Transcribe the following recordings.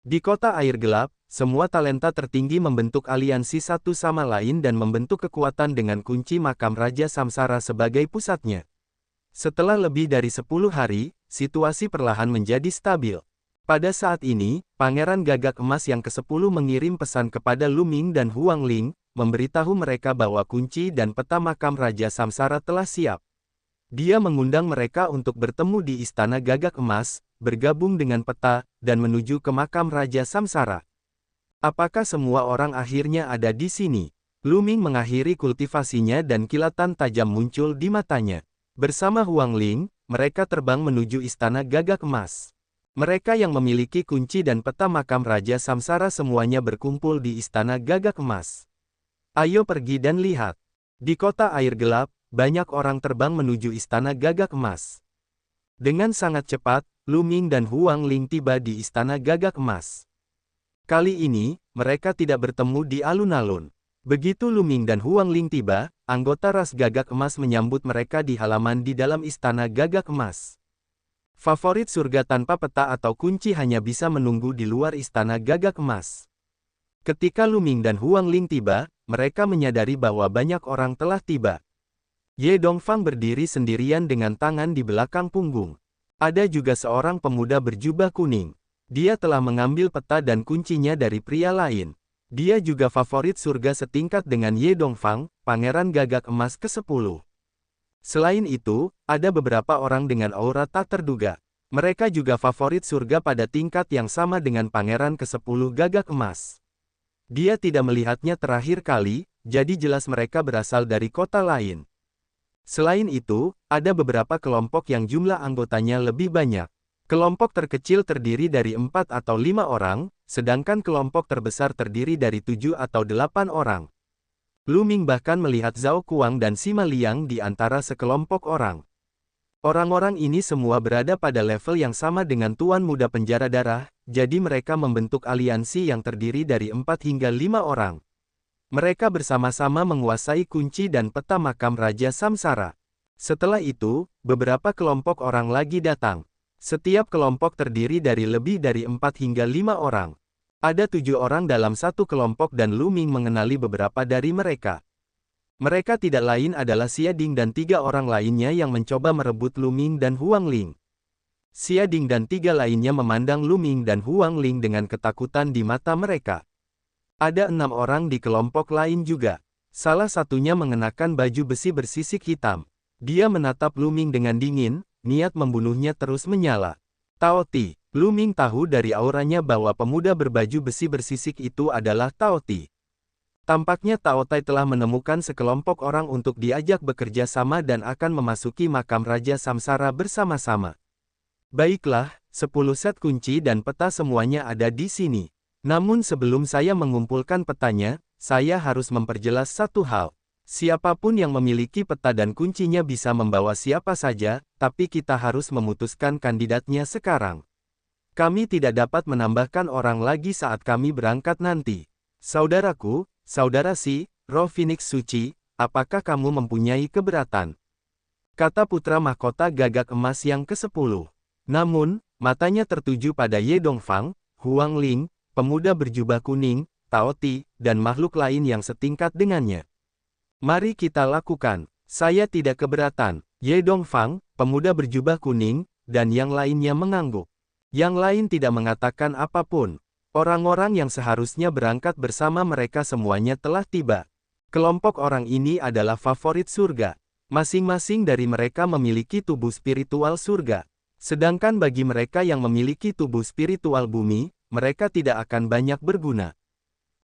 Di kota air gelap, semua talenta tertinggi membentuk aliansi satu sama lain dan membentuk kekuatan dengan kunci makam Raja Samsara sebagai pusatnya. Setelah lebih dari 10 hari, situasi perlahan menjadi stabil. Pada saat ini, Pangeran Gagak Emas yang ke-10 mengirim pesan kepada Lu Ming dan Huang Ling, memberitahu mereka bahwa kunci dan peta makam Raja Samsara telah siap. Dia mengundang mereka untuk bertemu di Istana Gagak Emas, bergabung dengan peta, dan menuju ke makam Raja Samsara. Apakah semua orang akhirnya ada di sini? Lu Ming mengakhiri kultivasinya dan kilatan tajam muncul di matanya. Bersama Huang Ling, mereka terbang menuju Istana Gagak Emas. Mereka yang memiliki kunci dan peta makam Raja Samsara semuanya berkumpul di Istana Gagak Emas. Ayo pergi dan lihat. Di kota air gelap, banyak orang terbang menuju Istana Gagak Emas. Dengan sangat cepat, Lu Ming dan Huang Ling tiba di Istana Gagak Emas. Kali ini, mereka tidak bertemu di alun-alun. Begitu Lu Ming dan Huang Ling tiba, anggota ras Gagak Emas menyambut mereka di halaman di dalam Istana Gagak Emas. Favorit surga tanpa peta atau kunci hanya bisa menunggu di luar Istana Gagak Emas. Ketika Lu Ming dan Huang Ling tiba, mereka menyadari bahwa banyak orang telah tiba. Ye Dongfang berdiri sendirian dengan tangan di belakang punggung. Ada juga seorang pemuda berjubah kuning. Dia telah mengambil peta dan kuncinya dari pria lain. Dia juga favorit surga setingkat dengan Ye Dongfang, Pangeran Gagak Emas ke-10. Selain itu, ada beberapa orang dengan aura tak terduga. Mereka juga favorit surga pada tingkat yang sama dengan Pangeran ke-10 Gagak Emas. Dia tidak melihatnya terakhir kali, jadi jelas mereka berasal dari kota lain. Selain itu, ada beberapa kelompok yang jumlah anggotanya lebih banyak. Kelompok terkecil terdiri dari 4 atau 5 orang, sedangkan kelompok terbesar terdiri dari 7 atau 8 orang. Lu Ming bahkan melihat Zhao Kuang dan Sima Liang di antara sekelompok orang. Orang-orang ini semua berada pada level yang sama dengan Tuan Muda Penjara Darah, jadi mereka membentuk aliansi yang terdiri dari 4 hingga 5 orang. Mereka bersama-sama menguasai kunci dan peta makam Raja Samsara. Setelah itu, beberapa kelompok orang lagi datang. Setiap kelompok terdiri dari lebih dari 4 hingga 5 orang. Ada 7 orang dalam satu kelompok dan Lu Ming mengenali beberapa dari mereka. Mereka tidak lain adalah Xia Ding dan 3 orang lainnya yang mencoba merebut Lu Ming dan Huang Ling. Xia Ding dan 3 lainnya memandang Lu Ming dan Huang Ling dengan ketakutan di mata mereka. Ada 6 orang di kelompok lain juga. Salah satunya mengenakan baju besi bersisik hitam. Dia menatap Lu Ming dengan dingin, niat membunuhnya terus menyala. Tao Ti. Lu Ming tahu dari auranya bahwa pemuda berbaju besi bersisik itu adalah Tao Ti. Tampaknya Tao Tai telah menemukan sekelompok orang untuk diajak bekerja sama dan akan memasuki makam Raja Samsara bersama-sama. Baiklah, 10 set kunci dan peta semuanya ada di sini. Namun sebelum saya mengumpulkan petanya, saya harus memperjelas satu hal. Siapapun yang memiliki peta dan kuncinya bisa membawa siapa saja, tapi kita harus memutuskan kandidatnya sekarang. Kami tidak dapat menambahkan orang lagi saat kami berangkat nanti. Saudaraku, saudara Si, Roh Phoenix Suci, apakah kamu mempunyai keberatan? Kata putra mahkota Gagak Emas yang ke-10. Namun, matanya tertuju pada Ye Dongfang, Huang Ling, pemuda berjubah kuning, Tao Ti, dan makhluk lain yang setingkat dengannya. Mari kita lakukan. Saya tidak keberatan. Ye Dongfang, pemuda berjubah kuning, dan yang lainnya mengangguk. Yang lain tidak mengatakan apapun. Orang-orang yang seharusnya berangkat bersama mereka semuanya telah tiba. Kelompok orang ini adalah favorit surga. Masing-masing dari mereka memiliki tubuh spiritual surga. Sedangkan bagi mereka yang memiliki tubuh spiritual bumi, mereka tidak akan banyak berguna.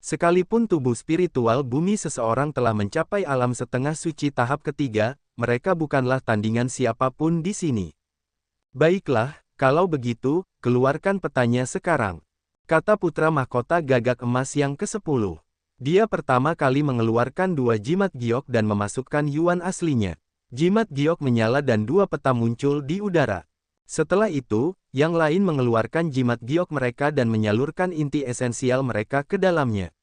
Sekalipun tubuh spiritual bumi seseorang telah mencapai alam setengah suci tahap ketiga, mereka bukanlah tandingan siapapun di sini. Baiklah, kalau begitu, keluarkan petanya sekarang. Kata putra mahkota Gagak Emas yang ke-10. Dia pertama kali mengeluarkan 2 jimat giok dan memasukkan yuan aslinya. Jimat giok menyala dan 2 peta muncul di udara. Setelah itu, yang lain mengeluarkan jimat giok mereka dan menyalurkan inti esensial mereka ke dalamnya.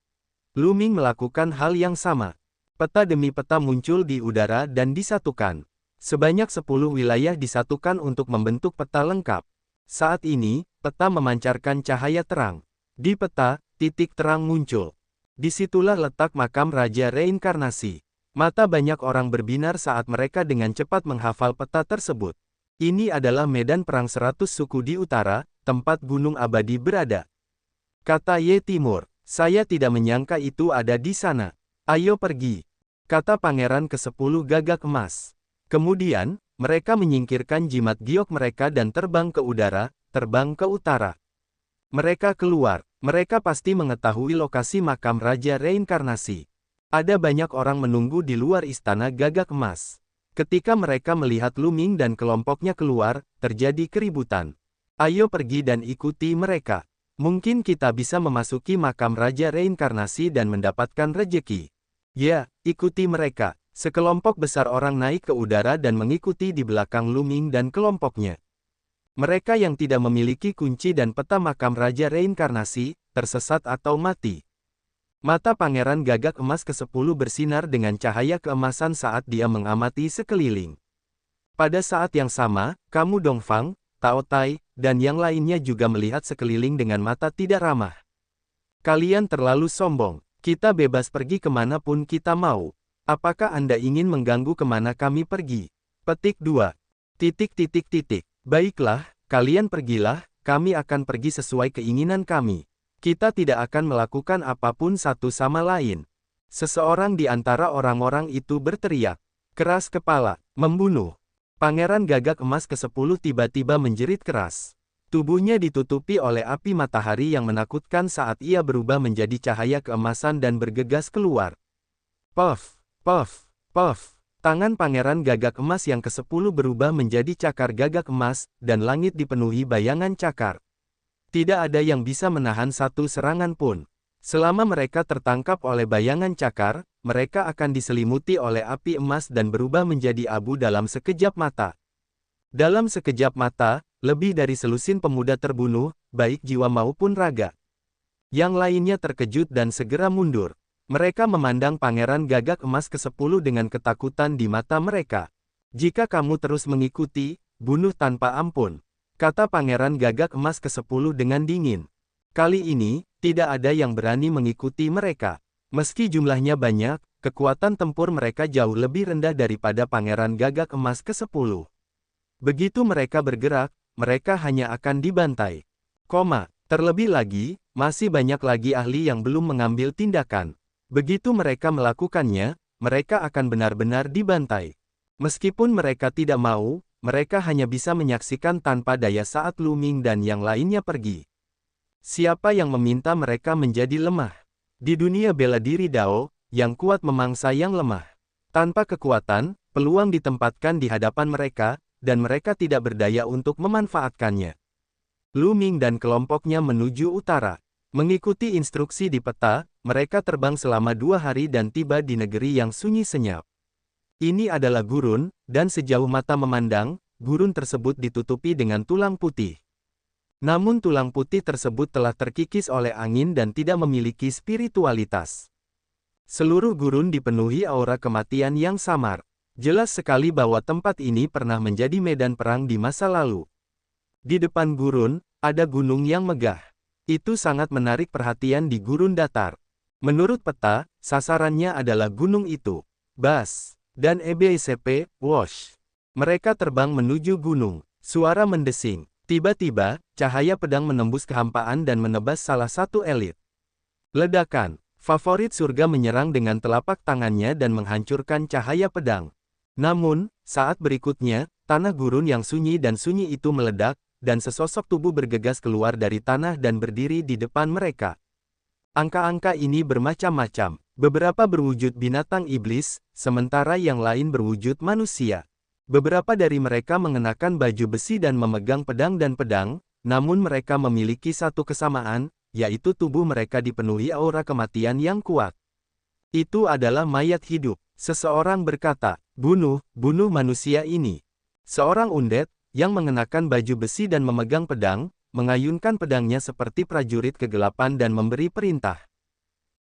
Lu Ming melakukan hal yang sama. Peta demi peta muncul di udara dan disatukan. Sebanyak 10 wilayah disatukan untuk membentuk peta lengkap. Saat ini, peta memancarkan cahaya terang. Di peta, titik terang muncul. Disitulah letak makam Raja Reinkarnasi. Mata banyak orang berbinar saat mereka dengan cepat menghafal peta tersebut. Ini adalah medan perang 100 suku di utara, tempat Gunung Abadi berada. Kata Ye Timur, saya tidak menyangka itu ada di sana. Ayo pergi. Kata Pangeran ke-10 Gagak Emas. Kemudian, mereka menyingkirkan jimat giok mereka dan terbang ke udara, terbang ke utara. Mereka keluar. Mereka pasti mengetahui lokasi makam Raja Reinkarnasi. Ada banyak orang menunggu di luar istana Gagak Emas. Ketika mereka melihat Lu Ming dan kelompoknya keluar, terjadi keributan. Ayo pergi dan ikuti mereka. Mungkin kita bisa memasuki makam Raja Reinkarnasi dan mendapatkan rejeki. Ya, ikuti mereka. Sekelompok besar orang naik ke udara dan mengikuti di belakang Lu Ming dan kelompoknya. Mereka yang tidak memiliki kunci dan peta makam Raja Reinkarnasi, tersesat atau mati. Mata Pangeran Gagak Emas ke-10 bersinar dengan cahaya keemasan saat dia mengamati sekeliling. Pada saat yang sama, kamu Dongfang, Tao Tai, dan yang lainnya juga melihat sekeliling dengan mata tidak ramah. Kalian terlalu sombong. Kita bebas pergi kemanapun kita mau. Apakah Anda ingin mengganggu kemana kami pergi? Petik 2. Baiklah, kalian pergilah, kami akan pergi sesuai keinginan kami. Kita tidak akan melakukan apapun satu sama lain. Seseorang di antara orang-orang itu berteriak. Keras kepala, membunuh. Pangeran Gagak Emas ke-10 tiba-tiba menjerit keras. Tubuhnya ditutupi oleh api matahari yang menakutkan saat ia berubah menjadi cahaya keemasan dan bergegas keluar. Puff, puff, puff. Tangan Pangeran Gagak Emas yang ke-10 berubah menjadi cakar gagak emas, dan langit dipenuhi bayangan cakar. Tidak ada yang bisa menahan satu serangan pun. Selama mereka tertangkap oleh bayangan cakar, mereka akan diselimuti oleh api emas dan berubah menjadi abu dalam sekejap mata. Dalam sekejap mata, lebih dari selusin pemuda terbunuh, baik jiwa maupun raga. Yang lainnya terkejut dan segera mundur. Mereka memandang Pangeran Gagak Emas ke-10 dengan ketakutan di mata mereka. Jika kamu terus mengikuti, bunuh tanpa ampun. Kata Pangeran Gagak Emas ke-10 dengan dingin. Kali ini, tidak ada yang berani mengikuti mereka. Meski jumlahnya banyak, kekuatan tempur mereka jauh lebih rendah daripada Pangeran Gagak Emas ke-10. Begitu mereka bergerak, mereka hanya akan dibantai. Terlebih lagi, masih banyak lagi ahli yang belum mengambil tindakan. Begitu mereka melakukannya, mereka akan benar-benar dibantai. Meskipun mereka tidak mau, mereka hanya bisa menyaksikan tanpa daya saat Lu Ming dan yang lainnya pergi. Siapa yang meminta mereka menjadi lemah? Di dunia bela diri Dao, yang kuat memangsa yang lemah. Tanpa kekuatan, peluang ditempatkan di hadapan mereka, dan mereka tidak berdaya untuk memanfaatkannya. Lu Ming dan kelompoknya menuju utara. Mengikuti instruksi di peta, mereka terbang selama 2 hari dan tiba di negeri yang sunyi senyap. Ini adalah gurun, dan sejauh mata memandang, gurun tersebut ditutupi dengan tulang putih. Namun tulang putih tersebut telah terkikis oleh angin dan tidak memiliki spiritualitas. Seluruh gurun dipenuhi aura kematian yang samar. Jelas sekali bahwa tempat ini pernah menjadi medan perang di masa lalu. Di depan gurun, ada gunung yang megah. Itu sangat menarik perhatian di gurun datar. Menurut peta, sasarannya adalah gunung itu. Bas dan EBSP, Wosh. Mereka terbang menuju gunung. Suara mendesing. Tiba-tiba, cahaya pedang menembus kehampaan dan menebas salah satu elit. Ledakan. Favorit surga menyerang dengan telapak tangannya dan menghancurkan cahaya pedang. Namun, saat berikutnya, tanah gurun yang sunyi dan sunyi itu meledak, dan sesosok tubuh bergegas keluar dari tanah dan berdiri di depan mereka. Angka-angka ini bermacam-macam. Beberapa berwujud binatang iblis, sementara yang lain berwujud manusia. Beberapa dari mereka mengenakan baju besi dan memegang pedang dan pedang, namun mereka memiliki satu kesamaan, yaitu tubuh mereka dipenuhi aura kematian yang kuat. Itu adalah mayat hidup. Seseorang berkata, bunuh manusia ini. Seorang undet, yang mengenakan baju besi dan memegang pedang, mengayunkan pedangnya seperti prajurit kegelapan dan memberi perintah.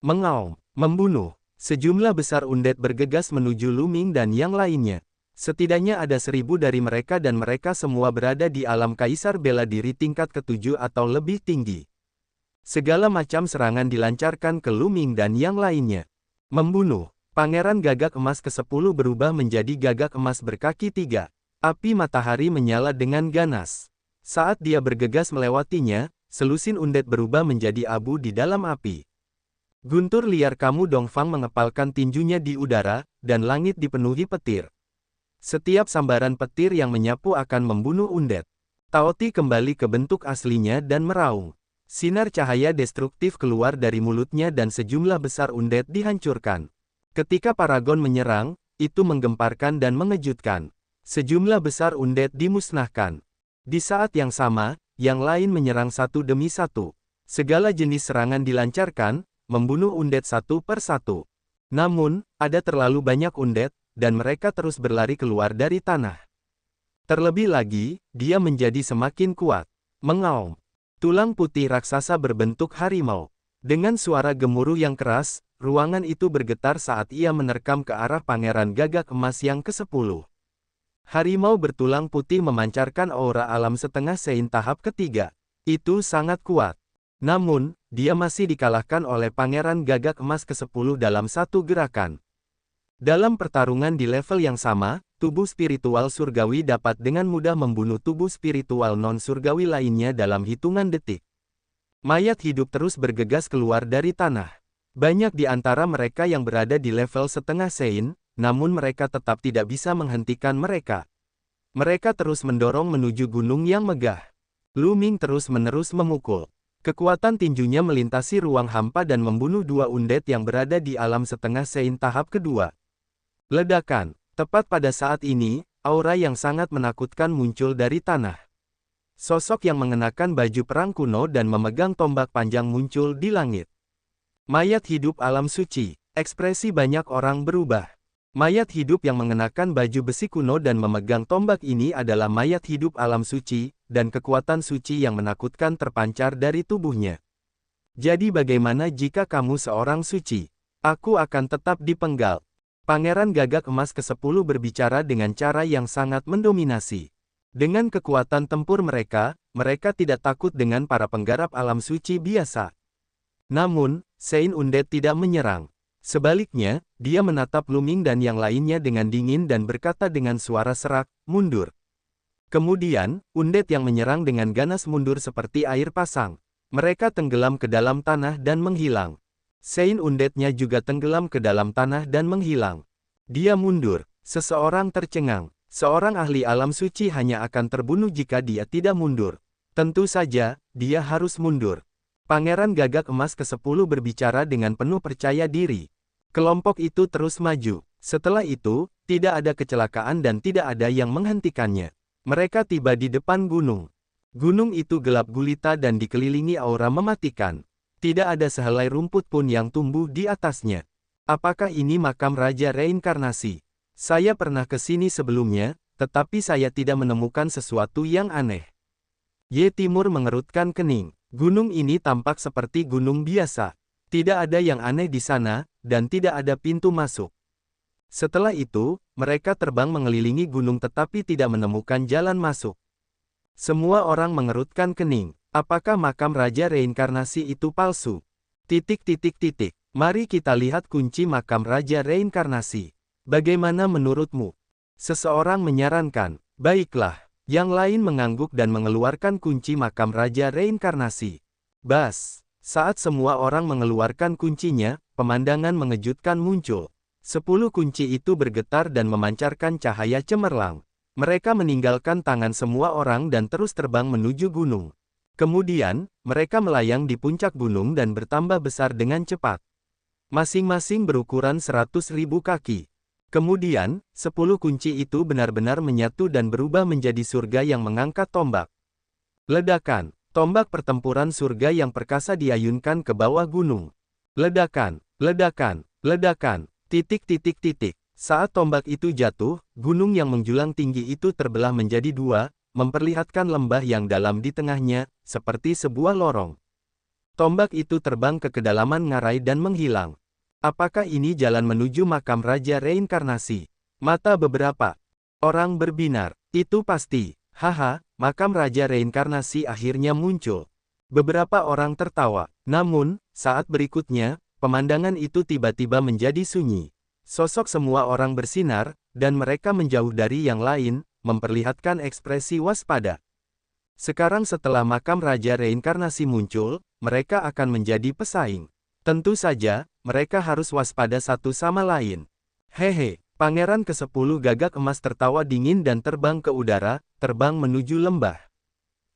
Mengaum, membunuh. Sejumlah besar undet bergegas menuju Lu Ming dan yang lainnya. Setidaknya ada 1000 dari mereka dan mereka semua berada di alam kaisar bela diri tingkat ke-7 atau lebih tinggi. Segala macam serangan dilancarkan ke Lu Ming dan yang lainnya. Membunuh. Pangeran Gagak Emas ke-10 berubah menjadi gagak emas berkaki 3. Api matahari menyala dengan ganas. Saat dia bergegas melewatinya, selusin undet berubah menjadi abu di dalam api. Guntur liar kamu Dongfang mengepalkan tinjunya di udara, dan langit dipenuhi petir. Setiap sambaran petir yang menyapu akan membunuh undet. Taoti kembali ke bentuk aslinya dan meraung. Sinar cahaya destruktif keluar dari mulutnya dan sejumlah besar undet dihancurkan. Ketika Paragon menyerang, itu menggemparkan dan mengejutkan. Sejumlah besar undet dimusnahkan. Di saat yang sama, yang lain menyerang satu demi satu. Segala jenis serangan dilancarkan, membunuh undet satu per satu. Namun, ada terlalu banyak undet, dan mereka terus berlari keluar dari tanah. Terlebih lagi, dia menjadi semakin kuat. Mengaum. Tulang putih raksasa berbentuk harimau. Dengan suara gemuruh yang keras, ruangan itu bergetar saat ia menerkam ke arah Pangeran Gagak Emas yang ke-10. Harimau bertulang putih memancarkan aura alam setengah sein tahap ketiga. Itu sangat kuat. Namun, dia masih dikalahkan oleh Pangeran Gagak Emas ke-10 dalam satu gerakan. Dalam pertarungan di level yang sama, tubuh spiritual surgawi dapat dengan mudah membunuh tubuh spiritual non-surgawi lainnya dalam hitungan detik. Mayat hidup terus bergegas keluar dari tanah. Banyak di antara mereka yang berada di level setengah sein, namun mereka tetap tidak bisa menghentikan mereka. Mereka terus mendorong menuju gunung yang megah. Lu Ming terus-menerus memukul. Kekuatan tinjunya melintasi ruang hampa dan membunuh dua undet yang berada di alam setengah sein tahap kedua. Ledakan. Tepat pada saat ini, aura yang sangat menakutkan muncul dari tanah. Sosok yang mengenakan baju perang kuno dan memegang tombak panjang muncul di langit. Mayat hidup alam suci. Ekspresi banyak orang berubah. Mayat hidup yang mengenakan baju besi kuno dan memegang tombak ini adalah mayat hidup alam suci, dan kekuatan suci yang menakutkan terpancar dari tubuhnya. Jadi bagaimana jika kamu seorang suci? Aku akan tetap dipenggal. Pangeran Gagak Emas ke-10 berbicara dengan cara yang sangat mendominasi. Dengan kekuatan tempur mereka, mereka tidak takut dengan para penggarap alam suci biasa. Namun, Sein Undet tidak menyerang. Sebaliknya, dia menatap Lu Ming dan yang lainnya dengan dingin dan berkata dengan suara serak, "Mundur." Kemudian, undet yang menyerang dengan ganas mundur seperti air pasang. Mereka tenggelam ke dalam tanah dan menghilang. Sein undetnya juga tenggelam ke dalam tanah dan menghilang. Dia mundur. Seseorang tercengang. Seorang ahli alam suci hanya akan terbunuh jika dia tidak mundur. Tentu saja, dia harus mundur. Pangeran Gagak Emas ke-10 berbicara dengan penuh percaya diri. Kelompok itu terus maju. Setelah itu, tidak ada kecelakaan dan tidak ada yang menghentikannya. Mereka tiba di depan gunung. Gunung itu gelap gulita dan dikelilingi aura mematikan. Tidak ada sehelai rumput pun yang tumbuh di atasnya. Apakah ini makam Raja Reinkarnasi? Saya pernah ke sini sebelumnya, tetapi saya tidak menemukan sesuatu yang aneh. Ye Timur mengerutkan kening. Gunung ini tampak seperti gunung biasa. Tidak ada yang aneh di sana, dan tidak ada pintu masuk. Setelah itu, mereka terbang mengelilingi gunung tetapi tidak menemukan jalan masuk. Semua orang mengerutkan kening. Apakah makam Raja Reinkarnasi itu palsu? Mari kita lihat kunci makam Raja Reinkarnasi. Bagaimana menurutmu? Seseorang menyarankan. Baiklah. Yang lain mengangguk dan mengeluarkan kunci makam Raja Reinkarnasi. Bas. Saat semua orang mengeluarkan kuncinya, pemandangan mengejutkan muncul. 10 kunci itu bergetar dan memancarkan cahaya cemerlang. Mereka meninggalkan tangan semua orang dan terus terbang menuju gunung. Kemudian, mereka melayang di puncak gunung dan bertambah besar dengan cepat. Masing-masing berukuran 100.000 kaki. Kemudian, 10 kunci itu benar-benar menyatu dan berubah menjadi surga yang mengangkat tombak. Ledakan. Tombak pertempuran surga yang perkasa diayunkan ke bawah gunung. Ledakan. Ledakan. Ledakan. Saat tombak itu jatuh, gunung yang menjulang tinggi itu terbelah menjadi dua, memperlihatkan lembah yang dalam di tengahnya, seperti sebuah lorong. Tombak itu terbang ke kedalaman ngarai dan menghilang. Apakah ini jalan menuju makam Raja Reinkarnasi? Mata beberapa orang berbinar. Itu pasti. Haha, makam Raja Reinkarnasi akhirnya muncul. Beberapa orang tertawa. Namun, saat berikutnya, pemandangan itu tiba-tiba menjadi sunyi. Sosok semua orang bersinar, dan mereka menjauh dari yang lain, memperlihatkan ekspresi waspada. Sekarang setelah makam Raja Reinkarnasi muncul, mereka akan menjadi pesaing. Tentu saja, mereka harus waspada satu sama lain. Hehe, Pangeran ke-10 Gagak Emas tertawa dingin dan terbang ke udara, terbang menuju lembah.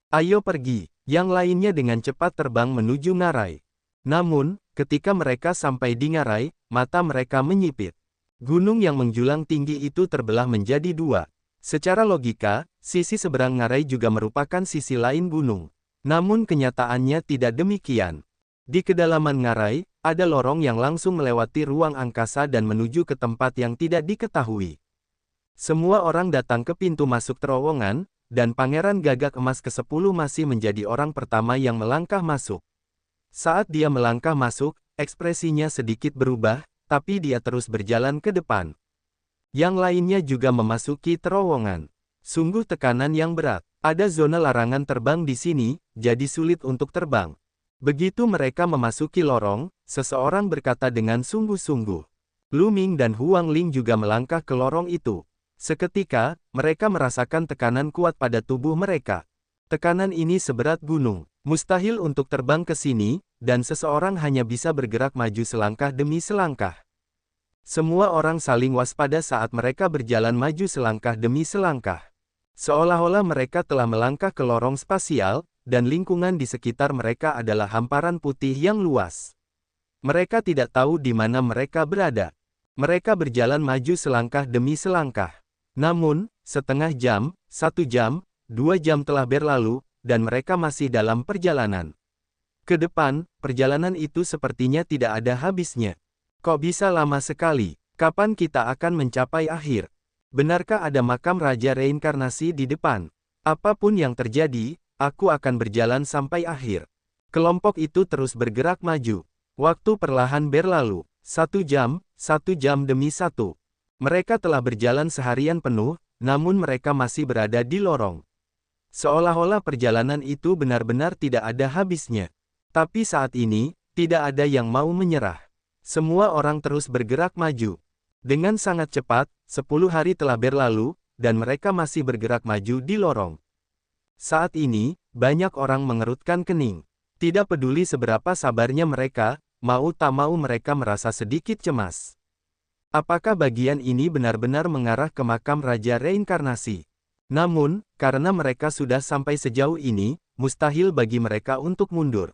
Ayo pergi, yang lainnya dengan cepat terbang menuju ngarai. Namun, ketika mereka sampai di ngarai, mata mereka menyipit. Gunung yang menjulang tinggi itu terbelah menjadi dua. Secara logika, sisi seberang ngarai juga merupakan sisi lain gunung. Namun kenyataannya tidak demikian. Di kedalaman ngarai, ada lorong yang langsung melewati ruang angkasa dan menuju ke tempat yang tidak diketahui. Semua orang datang ke pintu masuk terowongan, dan Pangeran Gagak Emas ke-10 masih menjadi orang pertama yang melangkah masuk. Saat dia melangkah masuk, ekspresinya sedikit berubah, tapi dia terus berjalan ke depan. Yang lainnya juga memasuki terowongan. Sungguh tekanan yang berat. Ada zona larangan terbang di sini, jadi sulit untuk terbang. Begitu mereka memasuki lorong, seseorang berkata dengan sungguh-sungguh. Lu Ming dan Huang Ling juga melangkah ke lorong itu. Seketika, mereka merasakan tekanan kuat pada tubuh mereka. Tekanan ini seberat gunung. Mustahil untuk terbang ke sini, dan seseorang hanya bisa bergerak maju selangkah demi selangkah. Semua orang saling waspada saat mereka berjalan maju selangkah demi selangkah. Seolah-olah mereka telah melangkah ke lorong spasial, dan lingkungan di sekitar mereka adalah hamparan putih yang luas. Mereka tidak tahu di mana mereka berada. Mereka berjalan maju selangkah demi selangkah. Namun, setengah jam, 1 jam, 2 jam telah berlalu, dan mereka masih dalam perjalanan. Ke depan, perjalanan itu sepertinya tidak ada habisnya. Kok bisa lama sekali? Kapan kita akan mencapai akhir? Benarkah ada makam Raja Reinkarnasi di depan? Apapun yang terjadi, aku akan berjalan sampai akhir. Kelompok itu terus bergerak maju. Waktu perlahan berlalu. 1 jam demi 1. Mereka telah berjalan seharian penuh, namun mereka masih berada di lorong. Seolah-olah perjalanan itu benar-benar tidak ada habisnya. Tapi saat ini, tidak ada yang mau menyerah. Semua orang terus bergerak maju. Dengan sangat cepat, 10 hari telah berlalu, dan mereka masih bergerak maju di lorong. Saat ini, banyak orang mengerutkan kening. Tidak peduli seberapa sabarnya mereka, mau tak mau mereka merasa sedikit cemas. Apakah bagian ini benar-benar mengarah ke makam Raja Reinkarnasi? Namun, karena mereka sudah sampai sejauh ini, mustahil bagi mereka untuk mundur.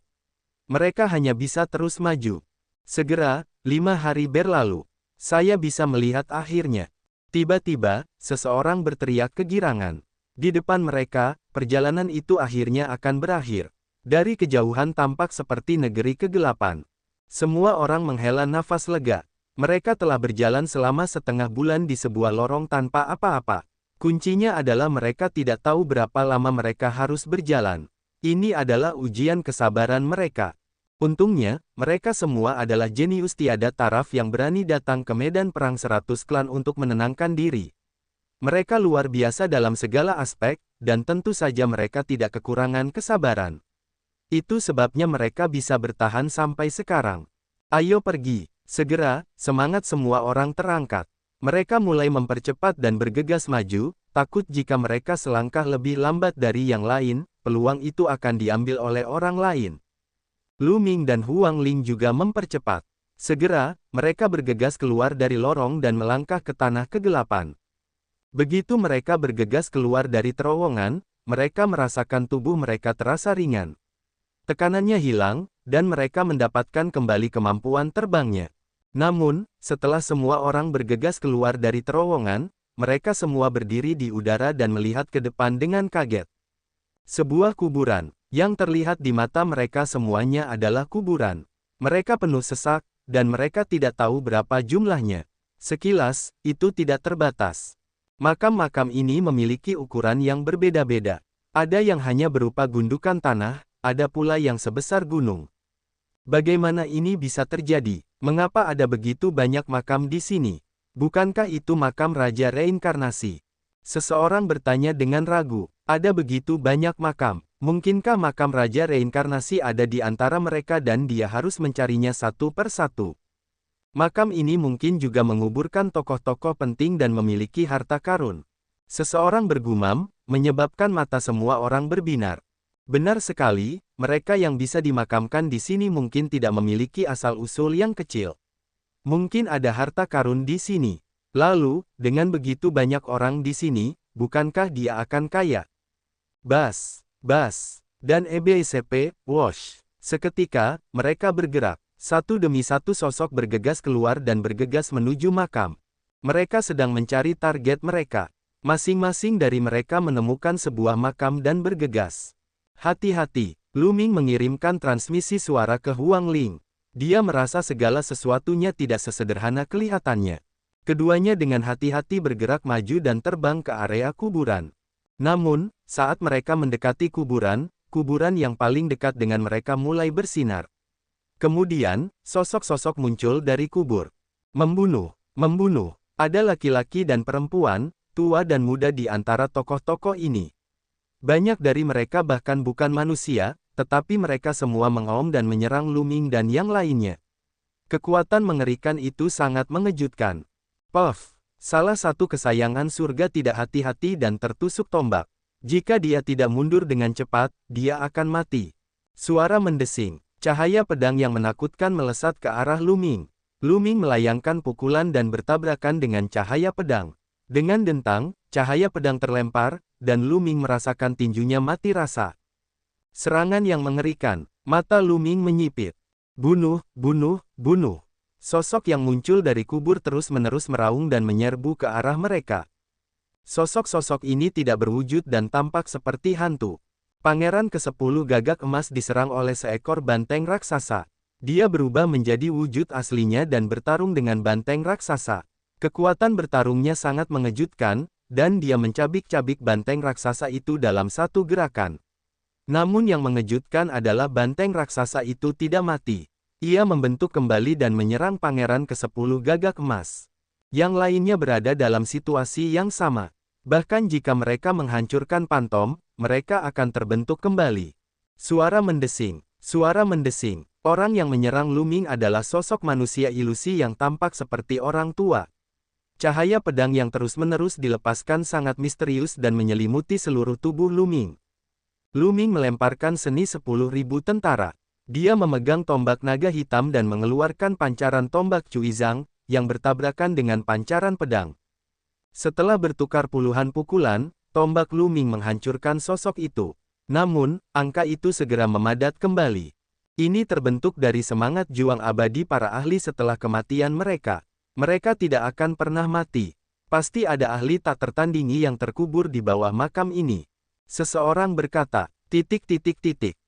Mereka hanya bisa terus maju. Segera, 5 hari berlalu. Saya bisa melihat akhirnya. Tiba-tiba, seseorang berteriak kegirangan. Di depan mereka, perjalanan itu akhirnya akan berakhir. Dari kejauhan tampak seperti negeri kegelapan. Semua orang menghela nafas lega. Mereka telah berjalan selama setengah bulan di sebuah lorong tanpa apa-apa. Kuncinya adalah mereka tidak tahu berapa lama mereka harus berjalan. Ini adalah ujian kesabaran mereka. Untungnya, mereka semua adalah jenius tiada taraf yang berani datang ke medan perang 100 klan untuk menenangkan diri. Mereka luar biasa dalam segala aspek, dan tentu saja mereka tidak kekurangan kesabaran. Itu sebabnya mereka bisa bertahan sampai sekarang. Ayo pergi. Segera, semangat semua orang terangkat. Mereka mulai mempercepat dan bergegas maju, takut jika mereka selangkah lebih lambat dari yang lain, peluang itu akan diambil oleh orang lain. Lu Ming dan Huang Ling juga mempercepat. Segera, mereka bergegas keluar dari lorong dan melangkah ke tanah kegelapan. Begitu mereka bergegas keluar dari terowongan, mereka merasakan tubuh mereka terasa ringan. Tekanannya hilang, dan mereka mendapatkan kembali kemampuan terbangnya. Namun, setelah semua orang bergegas keluar dari terowongan, mereka semua berdiri di udara dan melihat ke depan dengan kaget. Sebuah kuburan, yang terlihat di mata mereka semuanya adalah kuburan. Mereka penuh sesak, dan mereka tidak tahu berapa jumlahnya. Sekilas, itu tidak terbatas. Makam-makam ini memiliki ukuran yang berbeda-beda. Ada yang hanya berupa gundukan tanah, ada pula yang sebesar gunung. Bagaimana ini bisa terjadi? Mengapa ada begitu banyak makam di sini? Bukankah itu makam Raja Reinkarnasi? Seseorang bertanya dengan ragu. Ada begitu banyak makam. Mungkinkah makam Raja Reinkarnasi ada di antara mereka dan dia harus mencarinya satu per satu? Makam ini mungkin juga menguburkan tokoh-tokoh penting dan memiliki harta karun. Seseorang bergumam, menyebabkan mata semua orang berbinar. Benar sekali, mereka yang bisa dimakamkan di sini mungkin tidak memiliki asal-usul yang kecil. Mungkin ada harta karun di sini. Lalu, dengan begitu banyak orang di sini, bukankah dia akan kaya? Bas, dan EBCP, Wash. Seketika, mereka bergerak. Satu demi satu sosok bergegas keluar dan bergegas menuju makam. Mereka sedang mencari target mereka. Masing-masing dari mereka menemukan sebuah makam dan bergegas. Hati-hati, Lu Ming mengirimkan transmisi suara ke Huang Ling. Dia merasa segala sesuatunya tidak sesederhana kelihatannya. Keduanya dengan hati-hati bergerak maju dan terbang ke area kuburan. Namun, saat mereka mendekati kuburan yang paling dekat dengan mereka mulai bersinar. Kemudian, sosok-sosok muncul dari kubur. Membunuh. Ada laki-laki dan perempuan, tua dan muda di antara tokoh-tokoh ini. Banyak dari mereka bahkan bukan manusia, tetapi mereka semua mengaum dan menyerang Lu Ming dan yang lainnya. Kekuatan mengerikan itu sangat mengejutkan. Puff! Salah satu kesayangan surga tidak hati-hati dan tertusuk tombak. Jika dia tidak mundur dengan cepat, dia akan mati. Suara mendesing. Cahaya pedang yang menakutkan melesat ke arah Lu Ming. Lu Ming melayangkan pukulan dan bertabrakan dengan cahaya pedang. Dengan dentang, cahaya pedang terlempar, dan Lu Ming merasakan tinjunya mati rasa. Serangan yang mengerikan. Mata Lu Ming menyipit. Bunuh! Sosok yang muncul dari kubur terus-menerus meraung dan menyerbu ke arah mereka. Sosok-sosok ini tidak berwujud dan tampak seperti hantu. Pangeran ke-10 Gagak Emas diserang oleh seekor banteng raksasa. Dia berubah menjadi wujud aslinya dan bertarung dengan banteng raksasa. Kekuatan bertarungnya sangat mengejutkan, dan dia mencabik-cabik banteng raksasa itu dalam satu gerakan. Namun yang mengejutkan adalah banteng raksasa itu tidak mati. Ia membentuk kembali dan menyerang Pangeran ke-10 Gagak Emas. Yang lainnya berada dalam situasi yang sama. Bahkan jika mereka menghancurkan Pantom, mereka akan terbentuk kembali. Suara mendesing. Orang yang menyerang Lu Ming adalah sosok manusia ilusi yang tampak seperti orang tua. Cahaya pedang yang terus-menerus dilepaskan sangat misterius dan menyelimuti seluruh tubuh Lu Ming. Lu Ming melemparkan seni 10.000 tentara. Dia memegang tombak naga hitam dan mengeluarkan pancaran tombak Cuizang, yang bertabrakan dengan pancaran pedang. Setelah bertukar puluhan pukulan, tombak Lu Ming menghancurkan sosok itu. Namun, angka itu segera memadat kembali. Ini terbentuk dari semangat juang abadi para ahli setelah kematian mereka. Mereka tidak akan pernah mati. Pasti ada ahli tak tertandingi yang terkubur di bawah makam ini. Seseorang berkata,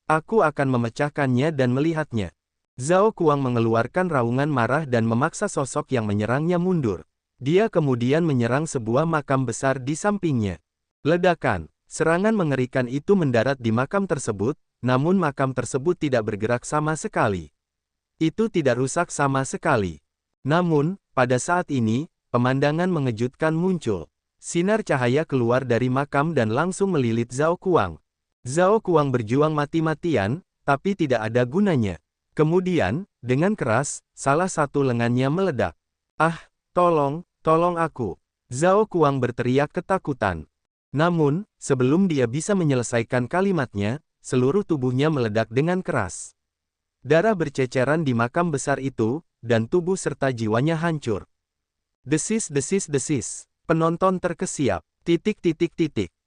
aku akan memecahkannya dan melihatnya. Zhao Kuang mengeluarkan raungan marah dan memaksa sosok yang menyerangnya mundur. Dia kemudian menyerang sebuah makam besar di sampingnya. Ledakan. Serangan mengerikan itu mendarat di makam tersebut, namun makam tersebut tidak bergerak sama sekali. Itu tidak rusak sama sekali. Namun, pada saat ini, pemandangan mengejutkan muncul. Sinar cahaya keluar dari makam dan langsung melilit Zhao Kuang. Zhao Kuang berjuang mati-matian, tapi tidak ada gunanya. Kemudian, dengan keras, salah satu lengannya meledak. Ah, tolong aku. Zhao Kuang berteriak ketakutan. Namun, sebelum dia bisa menyelesaikan kalimatnya, seluruh tubuhnya meledak dengan keras. Darah berceceran di makam besar itu, dan tubuh serta jiwanya hancur. Desis. Penonton terkesiap.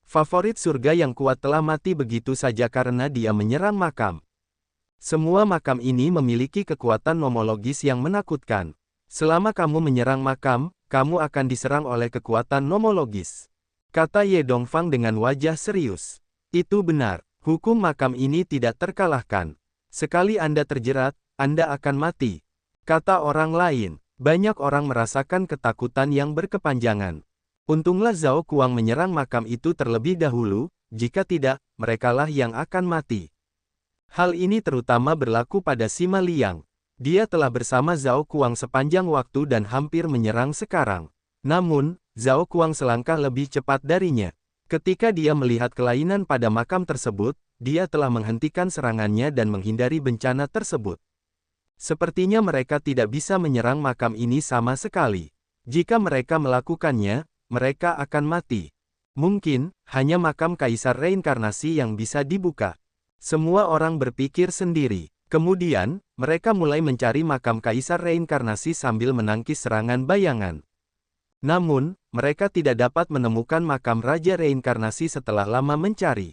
Favorit surga yang kuat telah mati begitu saja karena dia menyerang makam. Semua makam ini memiliki kekuatan nomologis yang menakutkan. Selama kamu menyerang makam, kamu akan diserang oleh kekuatan nomologis. Kata Ye Dongfang dengan wajah serius. Itu benar, hukum makam ini tidak terkalahkan. Sekali Anda terjerat, Anda akan mati. Kata orang lain, banyak orang merasakan ketakutan yang berkepanjangan. Untunglah Zhao Kuang menyerang makam itu terlebih dahulu, jika tidak, merekalah yang akan mati. Hal ini terutama berlaku pada Sima Liang. Dia telah bersama Zhao Kuang sepanjang waktu dan hampir menyerang sekarang. Namun, Zhao Kuang selangkah lebih cepat darinya. Ketika dia melihat kelainan pada makam tersebut, dia telah menghentikan serangannya dan menghindari bencana tersebut. Sepertinya mereka tidak bisa menyerang makam ini sama sekali. Jika mereka melakukannya, mereka akan mati. Mungkin, hanya makam Kaisar Reinkarnasi yang bisa dibuka. Semua orang berpikir sendiri. Kemudian, mereka mulai mencari makam Kaisar Reinkarnasi sambil menangkis serangan bayangan. Namun, mereka tidak dapat menemukan makam Raja Reinkarnasi setelah lama mencari.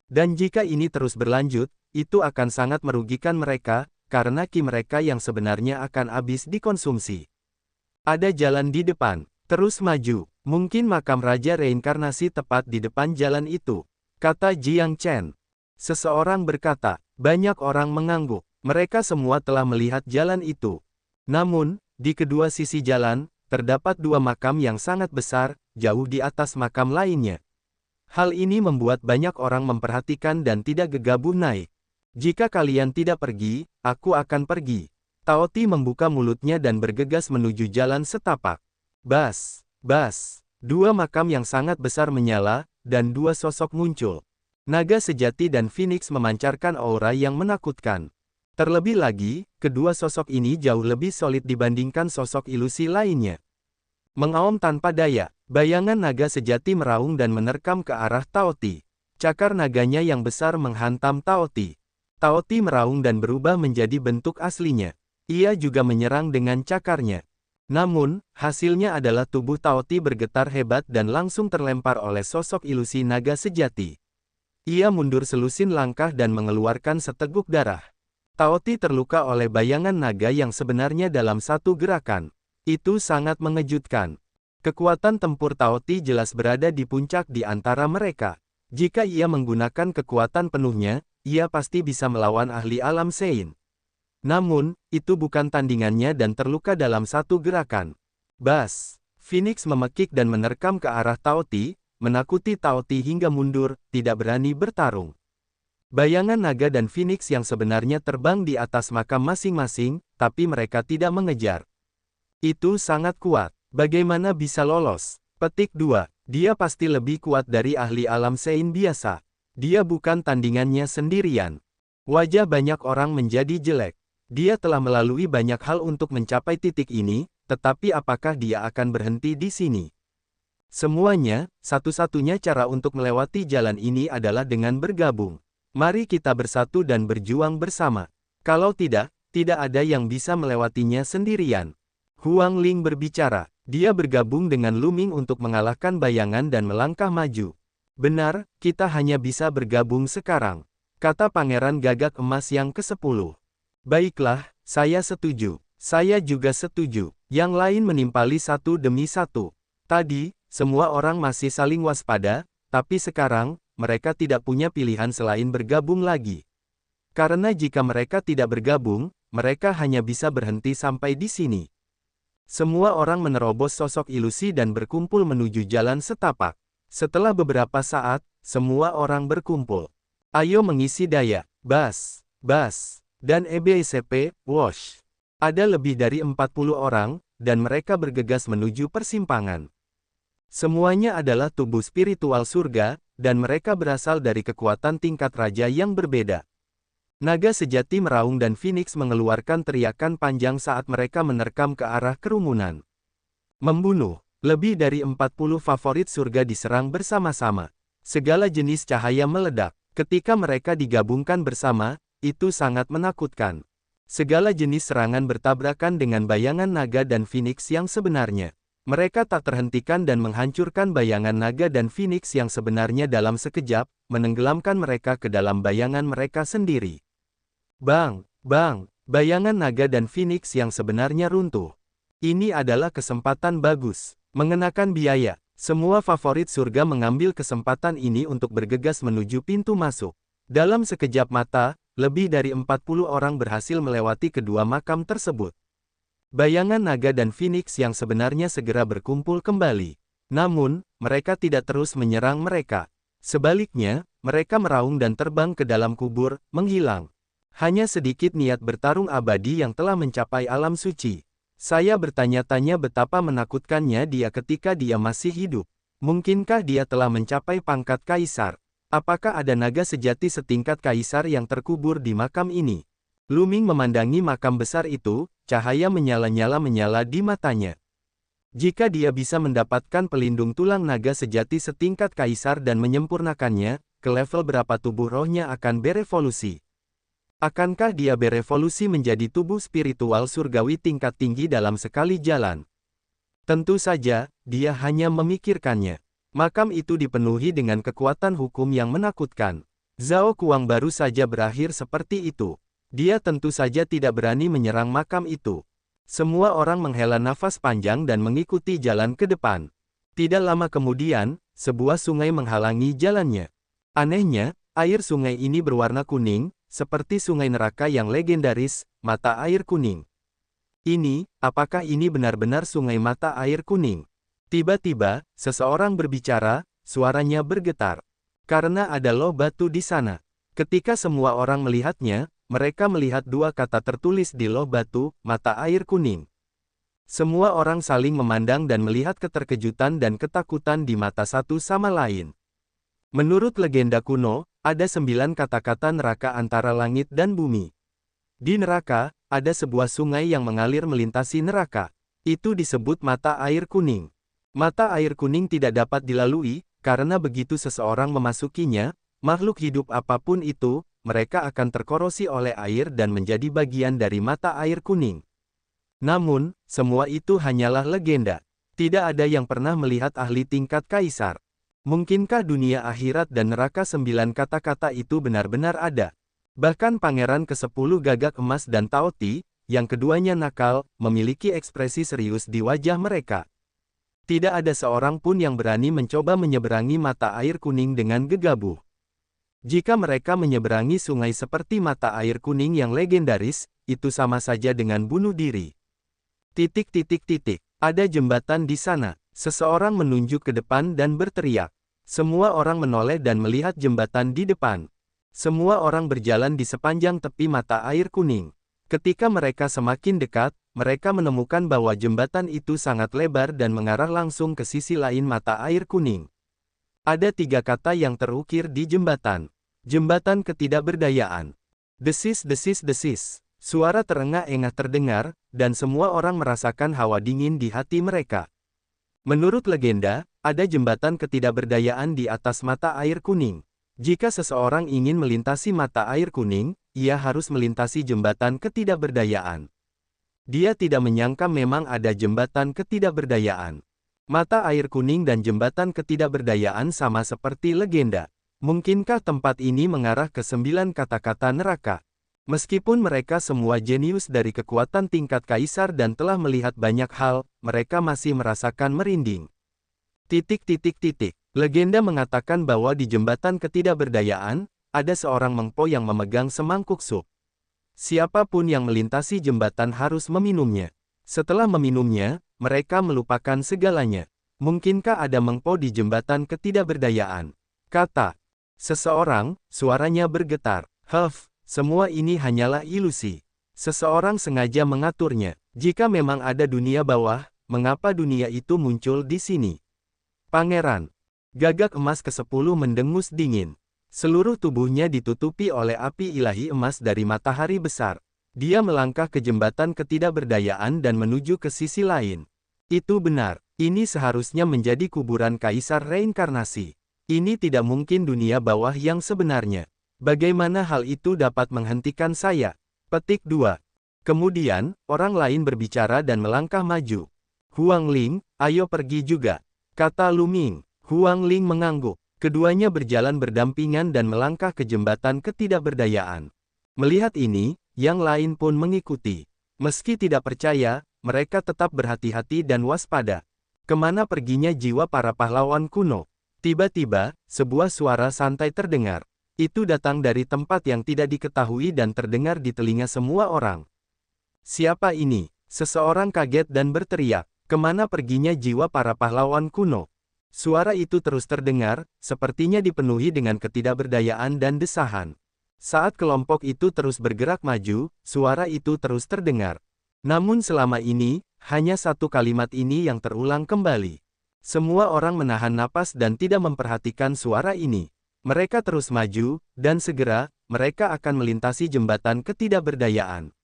Dan jika ini terus berlanjut, itu akan sangat merugikan mereka, karena ki mereka yang sebenarnya akan habis dikonsumsi. Ada jalan di depan, terus maju. Mungkin makam Raja Reinkarnasi tepat di depan jalan itu, kata Jiang Chen. Seseorang berkata, banyak orang mengangguk. Mereka semua telah melihat jalan itu. Namun, di kedua sisi jalan, terdapat dua makam yang sangat besar, jauh di atas makam lainnya. Hal ini membuat banyak orang memperhatikan dan tidak gegabah naik. Jika kalian tidak pergi, aku akan pergi. Tao Ti membuka mulutnya dan bergegas menuju jalan setapak. Bas, bas, dua makam yang sangat besar menyala, dan dua sosok muncul. Naga sejati dan Phoenix memancarkan aura yang menakutkan. Terlebih lagi, kedua sosok ini jauh lebih solid dibandingkan sosok ilusi lainnya. Mengaum tanpa daya, bayangan naga sejati meraung dan menerkam ke arah Tao Ti. Cakar naganya yang besar menghantam Tao Ti. Tao Ti meraung dan berubah menjadi bentuk aslinya. Ia juga menyerang dengan cakarnya. Namun, hasilnya adalah tubuh Tao Ti bergetar hebat dan langsung terlempar oleh sosok ilusi naga sejati. Ia mundur selusin langkah dan mengeluarkan seteguk darah. Tao Ti terluka oleh bayangan naga yang sebenarnya dalam satu gerakan. Itu sangat mengejutkan. Kekuatan tempur Tao Ti jelas berada di puncak di antara mereka. Jika ia menggunakan kekuatan penuhnya, ia pasti bisa melawan ahli alam Sein. Namun, itu bukan tandingannya dan terluka dalam satu gerakan. Bas! Phoenix memekik dan menerkam ke arah Tao Ti, menakuti Tao Ti hingga mundur, tidak berani bertarung. Bayangan naga dan Phoenix yang sebenarnya terbang di atas makam masing-masing, tapi mereka tidak mengejar. Itu sangat kuat. Bagaimana bisa lolos? Petik 2. Dia pasti lebih kuat dari ahli alam Sein biasa. Dia bukan tandingannya sendirian. Wajah banyak orang menjadi jelek. Dia telah melalui banyak hal untuk mencapai titik ini, tetapi apakah dia akan berhenti di sini? Semuanya, satu-satunya cara untuk melewati jalan ini adalah dengan bergabung. Mari kita bersatu dan berjuang bersama. Kalau tidak, tidak ada yang bisa melewatinya sendirian. Huang Ling berbicara. Dia bergabung dengan Lu Ming untuk mengalahkan bayangan dan melangkah maju. Benar, kita hanya bisa bergabung sekarang, kata Pangeran Gagak Emas yang ke-10. Baiklah, saya setuju. Saya juga setuju. Yang lain menimpali satu demi satu. Tadi, semua orang masih saling waspada, tapi sekarang, mereka tidak punya pilihan selain bergabung lagi. Karena jika mereka tidak bergabung, mereka hanya bisa berhenti sampai di sini. Semua orang menerobos sosok ilusi dan berkumpul menuju jalan setapak. Setelah beberapa saat, semua orang berkumpul. Ayo mengisi daya. Bas, bas. Dan EBSP, Wash. Ada lebih dari 40 orang, dan mereka bergegas menuju persimpangan. Semuanya adalah tubuh spiritual surga, dan mereka berasal dari kekuatan tingkat raja yang berbeda. Naga sejati meraung dan Phoenix mengeluarkan teriakan panjang saat mereka menerkam ke arah kerumunan. Membunuh. Lebih dari 40 favorit surga diserang bersama-sama. Segala jenis cahaya meledak. Ketika mereka digabungkan bersama, itu sangat menakutkan. Segala jenis serangan bertabrakan dengan bayangan naga dan Phoenix yang sebenarnya. Mereka tak terhentikan dan menghancurkan bayangan naga dan Phoenix yang sebenarnya dalam sekejap, menenggelamkan mereka ke dalam bayangan mereka sendiri. Bang, bang, bayangan naga dan Phoenix yang sebenarnya runtuh. Ini adalah kesempatan bagus. Mengenakan biaya, semua favorit surga mengambil kesempatan ini untuk bergegas menuju pintu masuk. Dalam sekejap mata, lebih dari 40 orang berhasil melewati kedua makam tersebut. Bayangan naga dan Phoenix yang sebenarnya segera berkumpul kembali. Namun, mereka tidak terus menyerang mereka. Sebaliknya, mereka meraung dan terbang ke dalam kubur, menghilang. Hanya sedikit niat bertarung abadi yang telah mencapai alam suci. Saya bertanya-tanya betapa menakutkannya dia ketika dia masih hidup. Mungkinkah dia telah mencapai pangkat kaisar? Apakah ada naga sejati setingkat kaisar yang terkubur di makam ini? Lu Ming memandangi makam besar itu, cahaya menyala di matanya. Jika dia bisa mendapatkan pelindung tulang naga sejati setingkat kaisar dan menyempurnakannya, ke level berapa tubuh rohnya akan berevolusi? Akankah dia berevolusi menjadi tubuh spiritual surgawi tingkat tinggi dalam sekali jalan? Tentu saja, dia hanya memikirkannya. Makam itu dipenuhi dengan kekuatan hukum yang menakutkan. Zhao Kuang baru saja berakhir seperti itu. Dia tentu saja tidak berani menyerang makam itu. Semua orang menghela nafas panjang dan mengikuti jalan ke depan. Tidak lama kemudian, sebuah sungai menghalangi jalannya. Anehnya, air sungai ini berwarna kuning, seperti sungai neraka yang legendaris, mata air kuning. Apakah ini benar-benar sungai mata air kuning? Tiba-tiba, seseorang berbicara, suaranya bergetar. Karena ada loh batu di sana. Ketika semua orang melihatnya, mereka melihat dua kata tertulis di loh batu, mata air kuning. Semua orang saling memandang dan melihat keterkejutan dan ketakutan di mata satu sama lain. Menurut legenda kuno, ada 9 kata-kata neraka antara langit dan bumi. Di neraka, ada sebuah sungai yang mengalir melintasi neraka. Itu disebut mata air kuning. Mata air kuning tidak dapat dilalui, karena begitu seseorang memasukinya, makhluk hidup apapun itu, mereka akan terkorosi oleh air dan menjadi bagian dari mata air kuning. Namun, semua itu hanyalah legenda. Tidak ada yang pernah melihat ahli tingkat kaisar. Mungkinkah dunia akhirat dan neraka 9 kata-kata itu benar-benar ada? Bahkan Pangeran ke-10 Gagak Emas dan Taoti, yang keduanya nakal, memiliki ekspresi serius di wajah mereka. Tidak ada seorang pun yang berani mencoba menyeberangi mata air kuning dengan gegabah. Jika mereka menyeberangi sungai seperti mata air kuning yang legendaris, itu sama saja dengan bunuh diri. Ada jembatan di sana. Seseorang menunjuk ke depan dan berteriak. Semua orang menoleh dan melihat jembatan di depan. Semua orang berjalan di sepanjang tepi mata air kuning. Ketika mereka semakin dekat, mereka menemukan bahwa jembatan itu sangat lebar dan mengarah langsung ke sisi lain mata air kuning. Ada 3 kata yang terukir di jembatan. Jembatan ketidakberdayaan. Desis. Suara terengah-engah terdengar, dan semua orang merasakan hawa dingin di hati mereka. Menurut legenda, ada jembatan ketidakberdayaan di atas mata air kuning. Jika seseorang ingin melintasi mata air kuning, ia harus melintasi jembatan ketidakberdayaan. Dia tidak menyangka memang ada jembatan ketidakberdayaan. Mata air kuning dan jembatan ketidakberdayaan sama seperti legenda. Mungkinkah tempat ini mengarah ke 9 kata-kata neraka? Meskipun mereka semua jenius dari kekuatan tingkat kaisar dan telah melihat banyak hal, mereka masih merasakan merinding. Legenda mengatakan bahwa di jembatan ketidakberdayaan, ada seorang mengpo yang memegang semangkuk sup. Siapapun yang melintasi jembatan harus meminumnya. Setelah meminumnya, mereka melupakan segalanya. Mungkinkah ada mengpo di jembatan ketidakberdayaan? Kata seseorang, suaranya bergetar. Semua ini hanyalah ilusi. Seseorang sengaja mengaturnya. Jika memang ada dunia bawah, mengapa dunia itu muncul di sini? Pangeran Gagak Emas ke-10 mendengus dingin. Seluruh tubuhnya ditutupi oleh api ilahi emas dari matahari besar. Dia melangkah ke jembatan ketidakberdayaan dan menuju ke sisi lain. Itu benar. Ini seharusnya menjadi kuburan kaisar reinkarnasi. Ini tidak mungkin dunia bawah yang sebenarnya. Bagaimana hal itu dapat menghentikan saya? Petik 2. Kemudian, orang lain berbicara dan melangkah maju. Huang Ling, ayo pergi juga, kata Lu Ming. Huang Ling mengangguk. Keduanya berjalan berdampingan dan melangkah ke jembatan ketidakberdayaan. Melihat ini, yang lain pun mengikuti. Meski tidak percaya, mereka tetap berhati-hati dan waspada. Kemana perginya jiwa para pahlawan kuno? Tiba-tiba, sebuah suara santai terdengar. Itu datang dari tempat yang tidak diketahui dan terdengar di telinga semua orang. Siapa ini? Seseorang kaget dan berteriak, kemana perginya jiwa para pahlawan kuno? Suara itu terus terdengar, sepertinya dipenuhi dengan ketidakberdayaan dan desahan. Saat kelompok itu terus bergerak maju, suara itu terus terdengar. Namun selama ini, hanya satu kalimat ini yang terulang kembali. Semua orang menahan napas dan tidak memperhatikan suara ini. Mereka terus maju, dan segera, mereka akan melintasi jembatan ketidakberdayaan.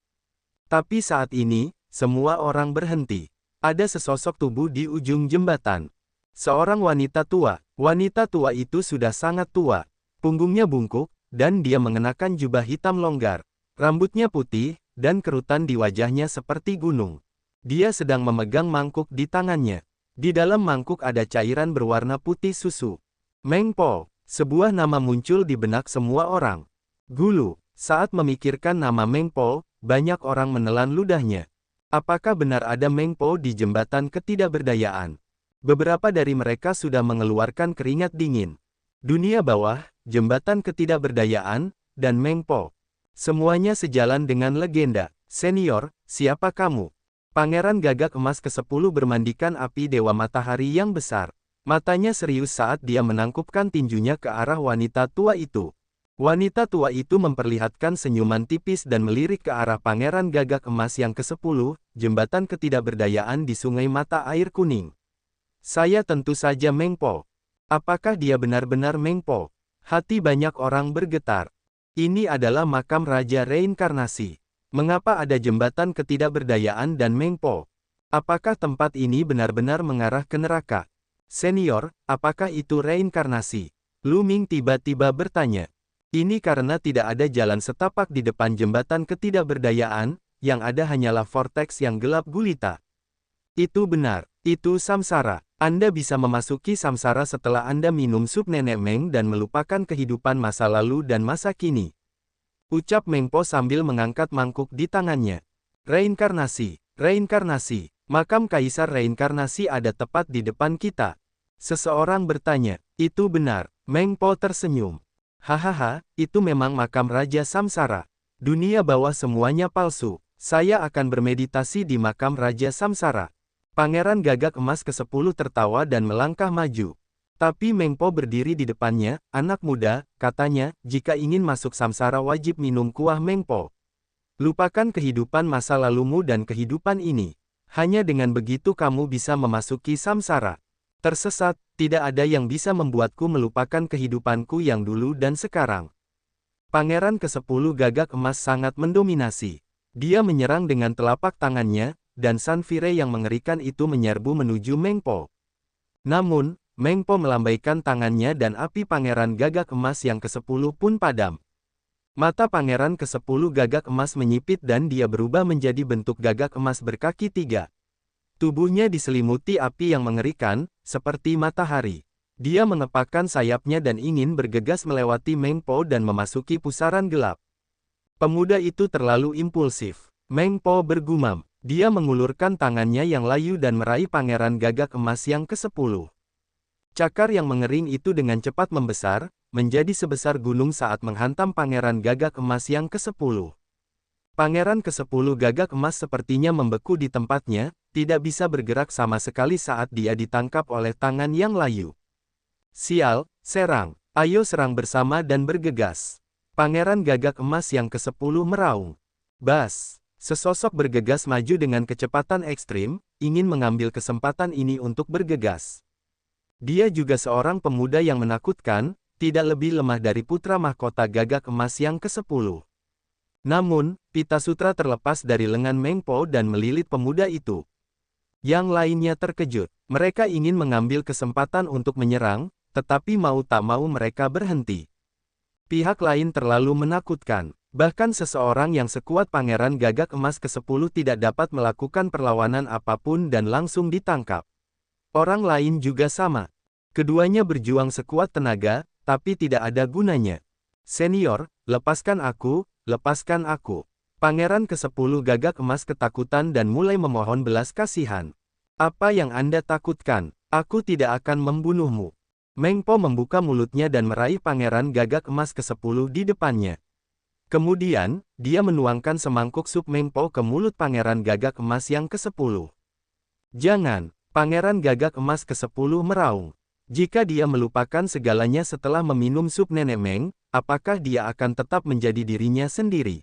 Tapi saat ini, semua orang berhenti. Ada sesosok tubuh di ujung jembatan. Seorang wanita tua. Wanita tua itu sudah sangat tua. Punggungnya bungkuk, dan dia mengenakan jubah hitam longgar. Rambutnya putih, dan kerutan di wajahnya seperti gunung. Dia sedang memegang mangkuk di tangannya. Di dalam mangkuk ada cairan berwarna putih susu. Meng Po. Sebuah nama muncul di benak semua orang. Gulu. Saat memikirkan nama Meng Po, banyak orang menelan ludahnya. Apakah benar ada Meng Po di jembatan ketidakberdayaan? Beberapa dari mereka sudah mengeluarkan keringat dingin. Dunia bawah, jembatan ketidakberdayaan, dan Meng Po. Semuanya sejalan dengan legenda. Senior, siapa kamu? Pangeran Gagak Emas ke-10 bermandikan api Dewa Matahari yang besar. Matanya serius saat dia menangkupkan tinjunya ke arah wanita tua itu. Wanita tua itu memperlihatkan senyuman tipis dan melirik ke arah Pangeran Gagak Emas yang ke-10, jembatan ketidakberdayaan di Sungai Mata Air Kuning. Saya tentu saja Meng Po. Apakah dia benar-benar Meng Po? Hati banyak orang bergetar. Ini adalah makam Raja Reinkarnasi. Mengapa ada jembatan ketidakberdayaan dan Meng Po? Apakah tempat ini benar-benar mengarah ke neraka? Senior, apakah itu reinkarnasi? Lu Ming tiba-tiba bertanya. Ini karena tidak ada jalan setapak di depan jembatan ketidakberdayaan, yang ada hanyalah vortex yang gelap gulita. Itu benar, itu samsara. Anda bisa memasuki samsara setelah Anda minum sup nenek Meng dan melupakan kehidupan masa lalu dan masa kini. Ucap Meng Po sambil mengangkat mangkuk di tangannya. Reinkarnasi, reinkarnasi. Makam Kaisar Reinkarnasi ada tepat di depan kita. Seseorang bertanya, itu benar. Meng Po tersenyum. Hahaha, itu memang makam Raja Samsara. Dunia bawah semuanya palsu. Saya akan bermeditasi di makam Raja Samsara. Pangeran Gagak Emas ke-10 tertawa dan melangkah maju. Tapi Meng Po berdiri di depannya. Anak muda, katanya, jika ingin masuk samsara wajib minum kuah Meng Po. Lupakan kehidupan masa lalumu dan kehidupan ini. Hanya dengan begitu kamu bisa memasuki samsara. Tersesat, tidak ada yang bisa membuatku melupakan kehidupanku yang dulu dan sekarang. Pangeran ke-10 Gagak Emas sangat mendominasi. Dia menyerang dengan telapak tangannya, dan Sanfire yang mengerikan itu menyerbu menuju Meng Po. Namun, Meng Po melambaikan tangannya dan api Pangeran Gagak Emas yang ke-10 pun padam. Mata Pangeran ke-10 Gagak Emas menyipit dan dia berubah menjadi bentuk gagak emas berkaki 3. Tubuhnya diselimuti api yang mengerikan, seperti matahari. Dia mengepakkan sayapnya dan ingin bergegas melewati Meng Po dan memasuki pusaran gelap. Pemuda itu terlalu impulsif. Meng Po bergumam. Dia mengulurkan tangannya yang layu dan meraih Pangeran Gagak Emas yang ke-10. Cakar yang mengering itu dengan cepat membesar, menjadi sebesar gunung saat menghantam Pangeran Gagak Emas yang ke-10. Pangeran ke-10 Gagak Emas sepertinya membeku di tempatnya, tidak bisa bergerak sama sekali saat dia ditangkap oleh tangan yang layu. Sial, serang, ayo serang bersama dan bergegas. Pangeran Gagak Emas yang ke-10 meraung. Bas, sesosok bergegas maju dengan kecepatan ekstrim, ingin mengambil kesempatan ini untuk bergegas. Dia juga seorang pemuda yang menakutkan, tidak lebih lemah dari putra mahkota Gagak Emas yang ke-10. Namun, pita sutra terlepas dari lengan Meng Po dan melilit pemuda itu. Yang lainnya terkejut. Mereka ingin mengambil kesempatan untuk menyerang, tetapi mau tak mau mereka berhenti. Pihak lain terlalu menakutkan. Bahkan seseorang yang sekuat Pangeran Gagak Emas ke-10 tidak dapat melakukan perlawanan apapun dan langsung ditangkap. Orang lain juga sama. Keduanya berjuang sekuat tenaga, tapi tidak ada gunanya. Senior, lepaskan aku, lepaskan aku. Pangeran ke-10 Gagak Emas ketakutan dan mulai memohon belas kasihan. Apa yang Anda takutkan? Aku tidak akan membunuhmu. Meng Po membuka mulutnya dan meraih Pangeran Gagak Emas ke-10 di depannya. Kemudian, dia menuangkan semangkuk sup Meng Po ke mulut Pangeran Gagak Emas yang ke-10. Jangan, Pangeran Gagak Emas ke-10 meraung. Jika dia melupakan segalanya setelah meminum sup nenek Meng, apakah dia akan tetap menjadi dirinya sendiri?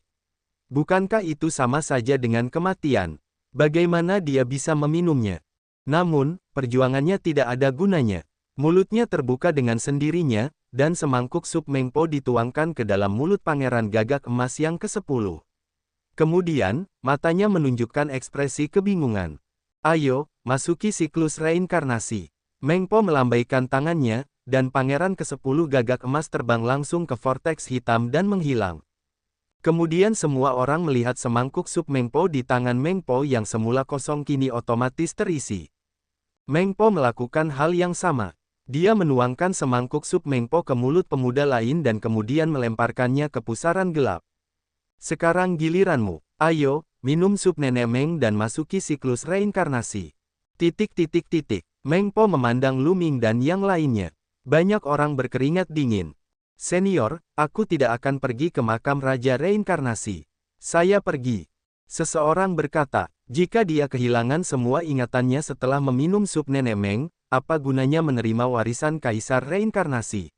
Bukankah itu sama saja dengan kematian? Bagaimana dia bisa meminumnya? Namun, perjuangannya tidak ada gunanya. Mulutnya terbuka dengan sendirinya, dan semangkuk sup Mengpo dituangkan ke dalam mulut Pangeran Gagak Emas yang ke-10. Kemudian, matanya menunjukkan ekspresi kebingungan. Ayo, masuki siklus reinkarnasi. Mengpo melambaikan tangannya, dan Pangeran ke-10 Gagak Emas terbang langsung ke vortex hitam dan menghilang. Kemudian semua orang melihat semangkuk sup Mengpo di tangan Mengpo yang semula kosong kini otomatis terisi. Mengpo melakukan hal yang sama. Dia menuangkan semangkuk sup Mengpo ke mulut pemuda lain dan kemudian melemparkannya ke pusaran gelap. Sekarang giliranmu. Ayo, minum sup nenek Meng dan masuki siklus reinkarnasi. Mengpo memandang Lu Ming dan yang lainnya. Banyak orang berkeringat dingin. Senior, aku tidak akan pergi ke makam Raja Reinkarnasi. Saya pergi. Seseorang berkata, jika dia kehilangan semua ingatannya setelah meminum sup nenek Meng, apa gunanya menerima warisan Kaisar Reinkarnasi?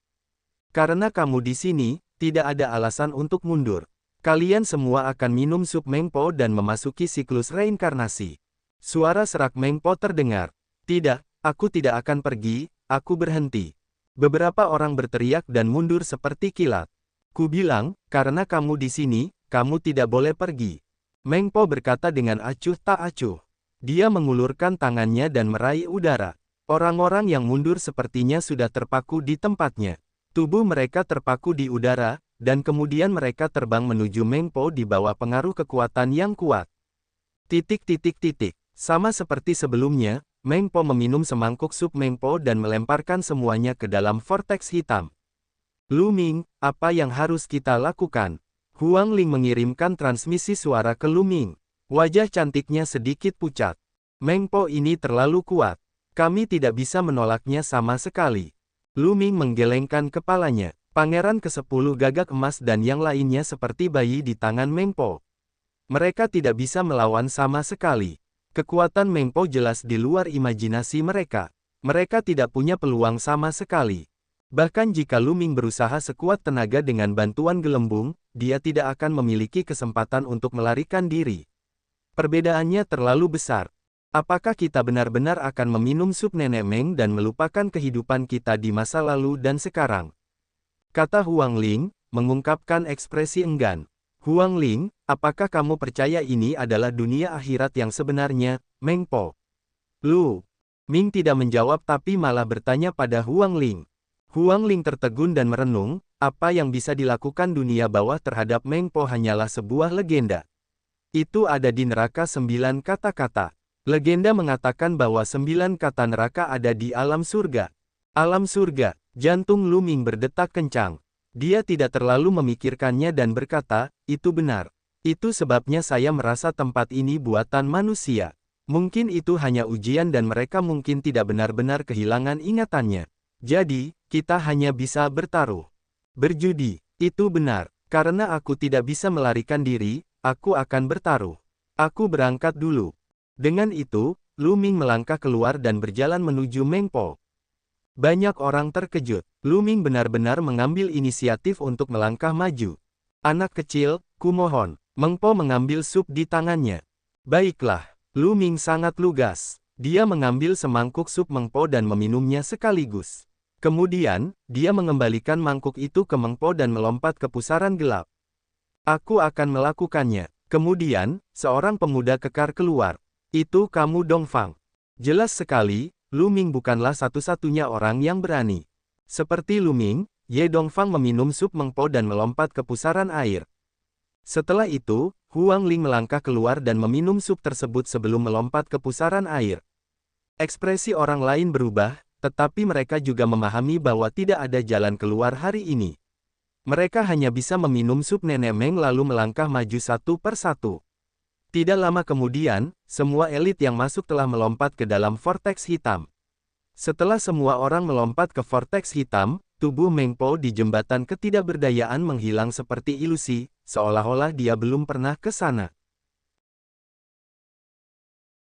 Karena kamu di sini, tidak ada alasan untuk mundur. Kalian semua akan minum sup Mengpo dan memasuki siklus reinkarnasi. Suara serak Mengpo terdengar. Tidak, aku tidak akan pergi, aku berhenti. Beberapa orang berteriak dan mundur seperti kilat. Ku bilang, karena kamu di sini, kamu tidak boleh pergi. Mengpo berkata dengan acuh tak acuh. Dia mengulurkan tangannya dan meraih udara. Orang-orang yang mundur sepertinya sudah terpaku di tempatnya. Tubuh mereka terpaku di udara, dan kemudian mereka terbang menuju Mengpo di bawah pengaruh kekuatan yang kuat. Sama seperti sebelumnya, Mengpo meminum semangkuk sup Mengpo dan melemparkan semuanya ke dalam vortex hitam. Lu Ming, apa yang harus kita lakukan? Huang Ling mengirimkan transmisi suara ke Lu Ming. Wajah cantiknya sedikit pucat. Mengpo ini terlalu kuat. Kami tidak bisa menolaknya sama sekali. Lu Ming menggelengkan kepalanya. Pangeran ke-10 Gagak Emas dan yang lainnya seperti bayi di tangan Mengpo. Mereka tidak bisa melawan sama sekali. Kekuatan Mengpo jelas di luar imajinasi mereka. Mereka tidak punya peluang sama sekali. Bahkan jika Lu Ming berusaha sekuat tenaga dengan bantuan gelembung, dia tidak akan memiliki kesempatan untuk melarikan diri. Perbedaannya terlalu besar. Apakah kita benar-benar akan meminum sup nenek Meng dan melupakan kehidupan kita di masa lalu dan sekarang? Kata Huang Ling, mengungkapkan ekspresi enggan. Huang Ling, apakah kamu percaya ini adalah dunia akhirat yang sebenarnya, Mengpo? Lu Ming tidak menjawab tapi malah bertanya pada Huang Ling. Huang Ling tertegun dan merenung, apa yang bisa dilakukan dunia bawah terhadap Mengpo hanyalah sebuah legenda. Itu ada di neraka 9 kata-kata. Legenda mengatakan bahwa 9 kata neraka ada di alam surga. Alam surga, jantung Lu Ming berdetak kencang. Dia tidak terlalu memikirkannya dan berkata, itu benar. Itu sebabnya saya merasa tempat ini buatan manusia. Mungkin itu hanya ujian dan mereka mungkin tidak benar-benar kehilangan ingatannya. Jadi, kita hanya bisa bertaruh. Berjudi, itu benar. Karena aku tidak bisa melarikan diri, aku akan bertaruh. Aku berangkat dulu. Dengan itu, Lu Ming melangkah keluar dan berjalan menuju Mengpo. Banyak orang terkejut. Lu Ming benar-benar mengambil inisiatif untuk melangkah maju. Anak kecil, kumohon. Mengpo mengambil sup di tangannya. Baiklah, Lu Ming sangat lugas. Dia mengambil semangkuk sup Mengpo dan meminumnya sekaligus. Kemudian, dia mengembalikan mangkuk itu ke Mengpo dan melompat ke pusaran gelap. Aku akan melakukannya. Kemudian, seorang pemuda kekar keluar. Itu kamu Dongfang. Jelas sekali, Lu Ming bukanlah satu-satunya orang yang berani. Seperti Lu Ming, Ye Dongfang meminum sup Mengpo dan melompat ke pusaran air. Setelah itu, Huang Ling melangkah keluar dan meminum sup tersebut sebelum melompat ke pusaran air. Ekspresi orang lain berubah, tetapi mereka juga memahami bahwa tidak ada jalan keluar hari ini. Mereka hanya bisa meminum sup nenek Meng lalu melangkah maju satu persatu. Tidak lama kemudian, semua elit yang masuk telah melompat ke dalam vortex hitam. Setelah semua orang melompat ke vortex hitam, tubuh Mengpo di jembatan ketidakberdayaan menghilang seperti ilusi, seolah-olah dia belum pernah ke sana.